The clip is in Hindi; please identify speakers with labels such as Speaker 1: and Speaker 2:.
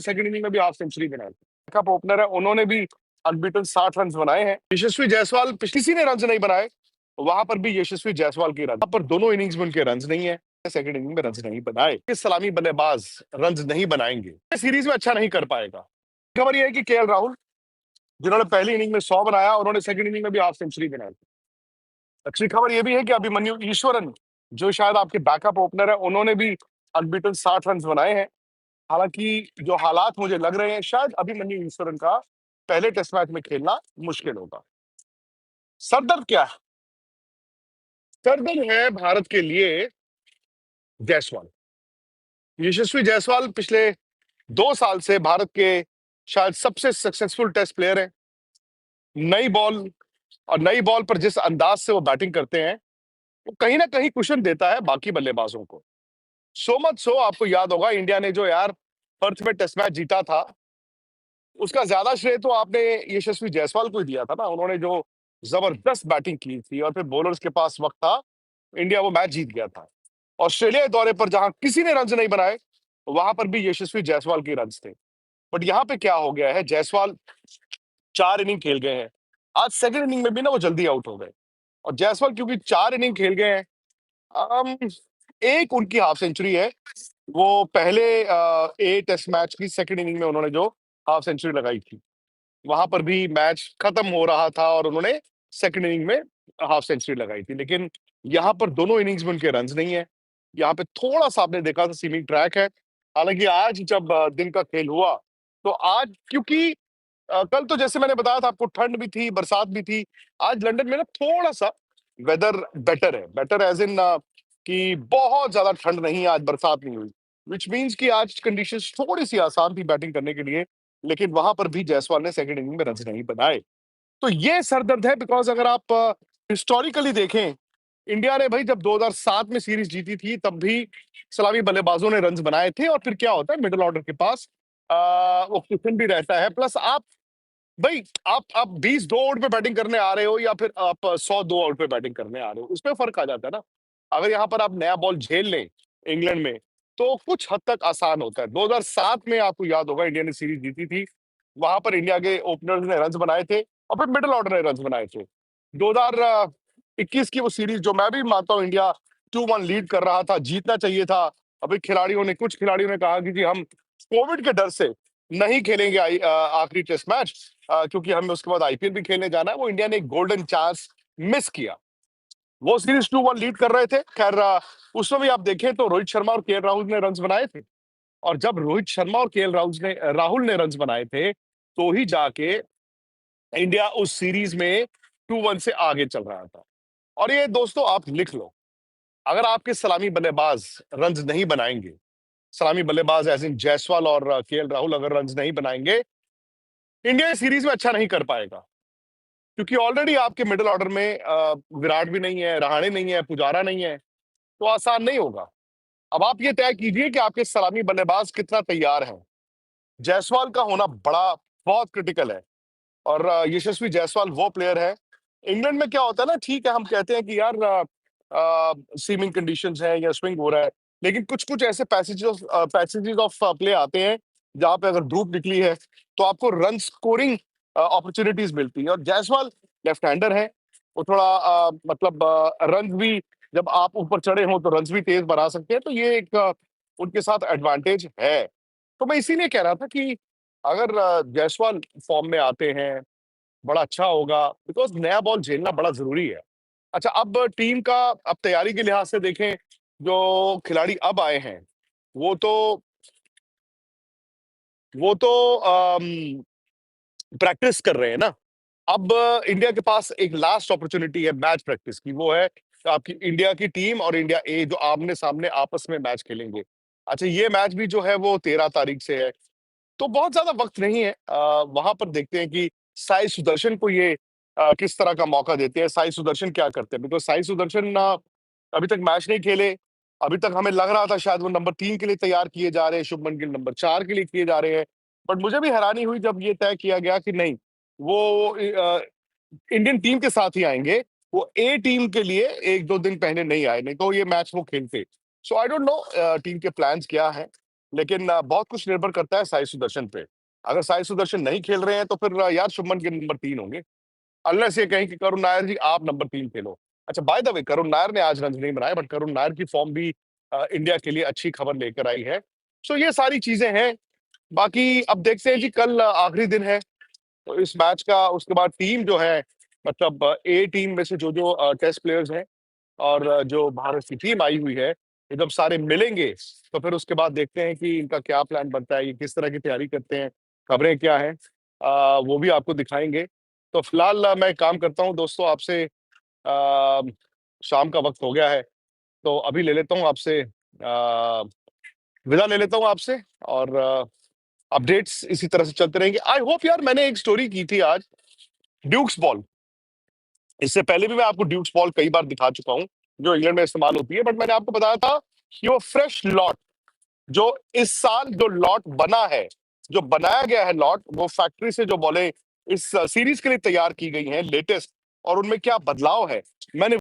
Speaker 1: सेकंड इनिंग में भी हाफ सेंचुरी बनाई। बैकअप ओपनर है, उन्होंने भी अनबीटन 60 रन बनाए हैं। यशस्वी जायसवाल पिछली किसी ने रन नहीं बनाए, वहां पर भी यशस्वी जायसवाल की रन पर दोनों इनिंग्स में उनके रन नहीं है। सेकंड इनिंग में रन नहीं बनाए, इस सलामी बल्लेबाज रन नहीं बनाएंगे, सीरीज में अच्छा नहीं कर पाएगा। खबर यह है कि केएल राहुल, जिन्होंने पहली इनिंग में 100 बनाया, उन्होंने सेकंड इनिंग में भी हाफ सेंचुरी बनाई। अच्छी खबर यह भी है कि अभिमन्यु ईश्वरन, जो शायद आपके बैकअप ओपनर है, उन्होंने भी अनबीटन 60 रन बनाए हैं। हालांकि जो हालात मुझे लग रहे हैं, शायद अभिमन्यु ईश्वरन का पहले टेस्ट मैच में खेलना मुश्किल होगा। सरदर्द क्या है? सरदर्द है भारत के लिए जायसवाल। यशस्वी जायसवाल पिछले 2 साल से भारत के शायद सबसे सक्सेसफुल टेस्ट प्लेयर हैं। नई बॉल और नई बॉल पर जिस अंदाज से वो बैटिंग करते हैं, वो कहीं ना कहीं कुशन देता है बाकी बल्लेबाजों को। सो मच सो, आपको याद होगा इंडिया ने जो यार पर्थ में टेस्ट मैच जीता था, उसका ज्यादा श्रेय तो आपने यशस्वी जायसवाल को ही दिया था ना। उन्होंने जो जबरदस्त बैटिंग की थी और फिर बॉलर्स के पास वक्त था, इंडिया वो मैच जीत गया था। ऑस्ट्रेलिया के दौरे पर जहां किसी ने रन नहीं बनाए, वहां पर भी यशस्वी जायसवाल के रन थे। बट यहाँ पे क्या हो गया है, जायसवाल 4 इनिंग खेल गए हैं, आज सेकंड इनिंग में भी ना वो जल्दी आउट हो गए। और जायसवाल क्योंकि 4 इनिंग खेल गए हैं, अम, एक उनकी हाफ सेंचुरी है, वो पहले ए टेस्ट मैच की सेकंड इनिंग में उन्होंने जो हाफ सेंचुरी लगाई थी, वहां पर भी मैच खत्म हो रहा था और उन्होंने सेकंड इनिंग में हाफ सेंचुरी लगाई थी। लेकिन यहाँ पर दोनों इनिंग्स में उनके रन नहीं है। यहाँ पे थोड़ा सा आपने देखा था सीमिंग ट्रैक है। हालांकि आज जब दिन का खेल हुआ, तो आज क्योंकि कल तो जैसे मैंने बताया था आपको, ठंड भी थी, बरसात भी थी। आज लंदन में ना थोड़ा सा वेदर बेटर है, बेटर एज इन कि बहुत ज्यादा ठंड नहीं है, आज बरसात नहीं हुई, विच मीन्स कि आज कंडीशंस थोड़ी सी आसान थी बैटिंग करने के लिए। लेकिन वहां पर भी जायसवाल ने सेकंड इनिंग में रन नहीं बनाए, तो ये सरदर्द है। बिकॉज अगर आप हिस्टोरिकली देखें, इंडिया ने भाई जब 2007 में सीरीज जीती थी, तब भी सलामी बल्लेबाजों ने रन बनाए थे। और फिर क्या होता है, मिडिल ऑर्डर के पास वो कुशन भी रहता है, प्लस आप भाई आप 20 दो आउट पे बैटिंग करने आ रहे हो, या फिर आप 100 दो आउट पे बैटिंग करने आ रहे हो, उसमें फर्क आ जाता है ना। अगर यहाँ पर आप नया बॉल झेल लें इंग्लैंड में, तो कुछ हद तक आसान होता है। 2007 में आपको याद होगा इंडिया ने सीरीज जीती थी, वहां पर इंडिया के ओपनर्स ने रन बनाए थे और फिर मिडिल ऑर्डर ने रन बनाए थे। 2021 की वो सीरीज, जो मैं भी मानता हूँ इंडिया 2-1 लीड कर रहा था, जीतना चाहिए था। अभी कुछ खिलाड़ियों ने कहा कि जी हम कोविड के डर से नहीं खेलेंगे आखिरी टेस्ट मैच, क्योंकि हमें उसके बाद आईपीएल भी खेलने जाना है। वो इंडिया ने एक गोल्डन चांस मिस किया। वो सीरीज 2-1 लीड कर रहे थे। खैर उसमें भी आप देखें तो रोहित शर्मा और केएल राहुल ने रन बनाए थे, और जब रोहित शर्मा और केएल राहुल ने रन बनाए थे, तो ही जाके इंडिया उस सीरीज में 2-1 से आगे चल रहा था। और ये दोस्तों आप लिख लो, अगर आपके सलामी बल्लेबाज रन नहीं बनाएंगे, सलामी बल्लेबाज एज इन जायसवाल और केएल राहुल अगर रन नहीं बनाएंगे, इंडिया इस सीरीज में अच्छा नहीं कर पाएगा। क्योंकि ऑलरेडी आपके मिडिल ऑर्डर में विराट भी नहीं है, रहाणे नहीं है, पुजारा नहीं है, तो आसान नहीं होगा। अब आप ये तय कीजिए कि आपके सलामी बल्लेबाज कितना तैयार हैं। जायसवाल का होना बहुत क्रिटिकल है। और यशस्वी जायसवाल वो प्लेयर है। इंग्लैंड में क्या होता है ना, ठीक है हम कहते हैं कि यार सीमिंग कंडीशंस है या स्विंग हो रहा है, लेकिन कुछ कुछ ऐसे पैसेजेस ऑफ प्ले आते हैं जहां पे अगर धूप निकली है, तो आपको रन स्कोरिंग अपॉर्चुनिटीज मिलती है। और जायसवाल लेफ्ट हैंडर है, वो थोड़ा मतलब रन भी, जब आप ऊपर चढ़े हो तो रन भी तेज बना सकते हैं, तो ये एक उनके साथ एडवांटेज है। तो मैं इसीलिए कह रहा था कि अगर जायसवाल फॉर्म में आते हैं, बड़ा अच्छा होगा, बिकॉज नया बॉल झेलना बड़ा जरूरी है। अच्छा, अब टीम का, अब तैयारी के लिहाज से देखें, जो खिलाड़ी अब आए हैं, वो तो वो तो प्रैक्टिस कर रहे हैं ना। अब इंडिया के पास एक लास्ट अपॉर्चुनिटी है मैच प्रैक्टिस की, वो है आपकी इंडिया की टीम और इंडिया ए, जो आमने सामने आपस में मैच खेलेंगे। अच्छा, ये मैच भी जो है वो 13 तारीख से है, तो बहुत ज्यादा वक्त नहीं है। वहां पर देखते हैं कि साई सुदर्शन को ये किस तरह का मौका देते हैं, साई सुदर्शन क्या करते हैं। बिकॉज साई सुदर्शन अभी तक मैच नहीं खेले। अभी तक हमें लग रहा था शायद वो नंबर 3 के लिए तैयार किए जा रहे हैं, शुभमन गिल नंबर 4 के लिए किए जा रहे हैं। बट मुझे भी हैरानी हुई जब ये तय किया गया कि नहीं, वो इंडियन टीम के साथ ही आएंगे। वो ए टीम के लिए 1-2 दिन पहले नहीं आए, नहीं तो ये मैच वो खेलते। सो आई डोंट नो टीम के प्लान्स क्या है। लेकिन बहुत कुछ निर्भर करता है साई सुदर्शन पे। अगर साई सुदर्शन नहीं खेल रहे हैं तो फिर यार शुभमन गिल नंबर 3 होंगे, अनलेस ये कहें कि करुण नायर जी आप नंबर 3 खेलो। अच्छा, by the way Karun Nair ने आज रन नहीं बनाए, बट करुण नायर की फॉर्म भी इंडिया के लिए अच्छी खबर लेकर आई है। सो ये सारी चीजें हैं। बाकी अब देखते हैं जी, कल आखिरी दिन है तो इस मैच का, उसके बाद टीम जो है, मतलब ए टीम में से जो जो टेस्ट प्लेयर्स हैं और जो भारत की टीम आई हुई है, ये जब सारे मिलेंगे तो फिर उसके बाद देखते हैं कि इनका क्या प्लान बनता है, ये किस तरह की तैयारी करते हैं, खबरें क्या हैं, वो भी आपको दिखाएंगे। तो फिलहाल मैं काम करता हूँ दोस्तों, आपसे शाम का वक्त हो गया है, तो अभी ले लेता हूँ आपसे विदा ले लेता हूँ आपसे, और अपडेट्स इसी तरह से चलते रहेंगे। आई होप यार, मैंने एक स्टोरी की थी आज, ड्यूक्स बॉल। इससे पहले भी मैं आपको ड्यूक्स बॉल कई बार दिखा चुका हूँ, जो इंग्लैंड में इस्तेमाल होती है, बट मैंने आपको बताया था कि वो फ्रेश लॉट, जो इस साल जो लॉट बना है, जो बनाया गया है लॉट, वो फैक्ट्री से जो बॉलें इस सीरीज के लिए तैयार की गई हैं लेटेस्ट, और उनमें क्या बदलाव है, मैंने